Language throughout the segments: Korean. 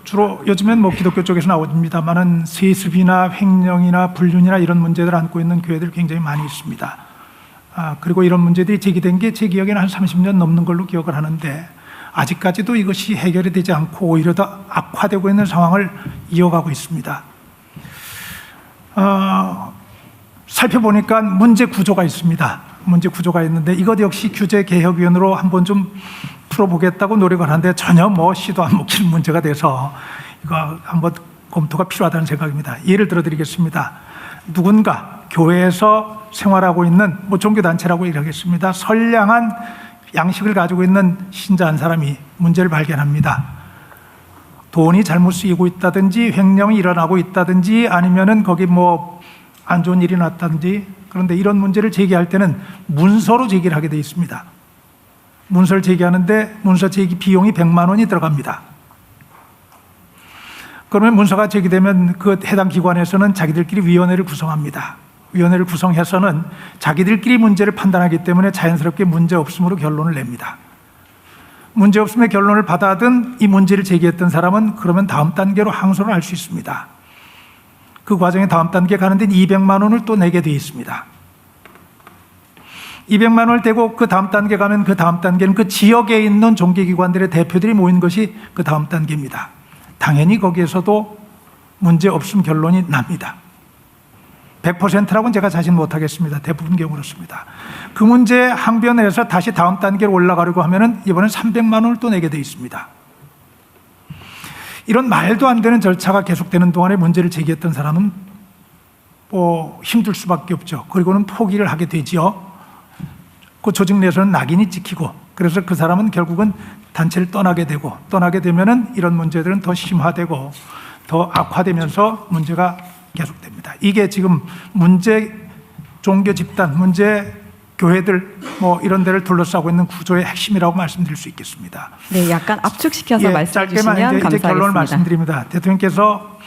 주로 요즘엔 뭐 기독교 쪽에서 나옵니다만은 세습이나 횡령이나 불륜이나 이런 문제들을 안고 있는 교회들 굉장히 많이 있습니다. 그리고 이런 문제들이 제기된 게 제 기억에는 한 30년 넘는 걸로 기억을 하는데 아직까지도 이것이 해결이 되지 않고 오히려 더 악화되고 있는 상황을 이어가고 있습니다. 살펴보니까 문제 구조가 있습니다. 문제 구조가 있는데 이것 역시 규제개혁위원으로 한번 좀 풀어보겠다고 노력을 하는데 전혀 뭐 시도 안 먹히는 문제가 돼서 이거 한번 검토가 필요하다는 생각입니다. 예를 들어 드리겠습니다. 누군가 교회에서 생활하고 있는 뭐 종교단체라고 얘기하겠습니다. 선량한 양식을 가지고 있는 신자 한 사람이 문제를 발견합니다. 돈이 잘못 쓰이고 있다든지 횡령이 일어나고 있다든지 아니면은 거기 뭐 안 좋은 일이 났다든지, 그런데 이런 문제를 제기할 때는 문서로 제기를 하게 되어 있습니다. 문서를 제기하는데 문서 제기 비용이 100만 원이 들어갑니다. 그러면 문서가 제기되면 그 해당 기관에서는 자기들끼리 위원회를 구성합니다. 위원회를 구성해서는 자기들끼리 문제를 판단하기 때문에 자연스럽게 문제 없음으로 결론을 냅니다. 문제 없음의 결론을 받아든 이 문제를 제기했던 사람은 그러면 다음 단계로 항소를 할 수 있습니다. 그 과정에 다음 단계 가는 데는 200만 원을 또 내게 되어 있습니다. 200만 원을 떼고 그 다음 단계 가면 그 다음 단계는 그 지역에 있는 종교기관들의 대표들이 모인 것이 그 다음 단계입니다. 당연히 거기에서도 문제 없음 결론이 납니다. 100%라고는 제가 자신 못하겠습니다. 대부분 경우 그렇습니다. 그 문제 항변해서 다시 다음 단계로 올라가려고 하면은 이번엔 300만 원을 또 내게 되어 있습니다. 이런 말도 안 되는 절차가 계속되는 동안에 문제를 제기했던 사람은 뭐 힘들 수밖에 없죠. 그리고는 포기를 하게 되지요. 그 조직 내에서는 낙인이 찍히고, 그래서 그 사람은 결국은 단체를 떠나게 되고, 떠나게 되면은 이런 문제들은 더 심화되고 더 악화되면서 문제가 계속됩니다. 이게 지금 문제 종교 집단, 문제 교회들 뭐 이런 데를 둘러싸고 있는 구조의 핵심이라고 말씀드릴 수 있겠습니다. 네, 약간 압축시켜서 말씀해 주시면 감사하겠습니다. 이제 결론을 말씀드립니다. 대통령께서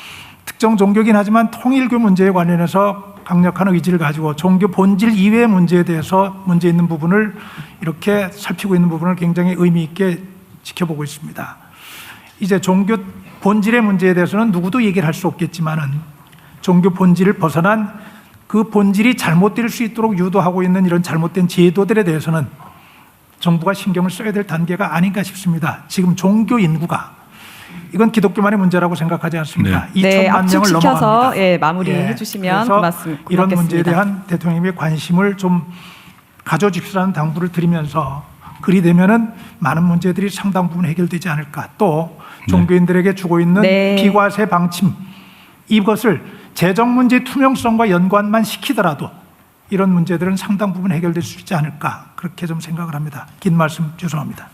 특정 종교긴 하지만 통일교 문제에 관련해서 강력한 의지를 가지고 종교 본질 이외의 문제에 대해서 문제 있는 부분을 이렇게 살피고 있는 부분을 굉장히 의미 있게 지켜보고 있습니다. 이제 종교 본질의 문제에 대해서는 누구도 얘기를 할 수 없겠지만은 종교 본질을 벗어난 그 본질이 잘못될 수 있도록 유도하고 있는 이런 잘못된 제도들에 대해서는 정부가 신경을 써야 될 단계가 아닌가 싶습니다. 지금 종교 인구가 이건 기독교만의 문제라고 생각하지 않습니다. 네. 2천만 명을 넘어갑니다. 예, 마무리해 주시면 고맙습니다. 이런 문제에 대한 대통령님의 관심을 좀 가져주시라는 당부를 드리면서 그리 되면은 많은 문제들이 상당 부분 해결되지 않을까. 또 종교인들에게 주고 있는 비과세 방침, 이것을 재정 문제 투명성과 연관만 시키더라도 이런 문제들은 상당 부분 해결될 수 있지 않을까, 그렇게 좀 생각을 합니다. 긴 말씀 죄송합니다.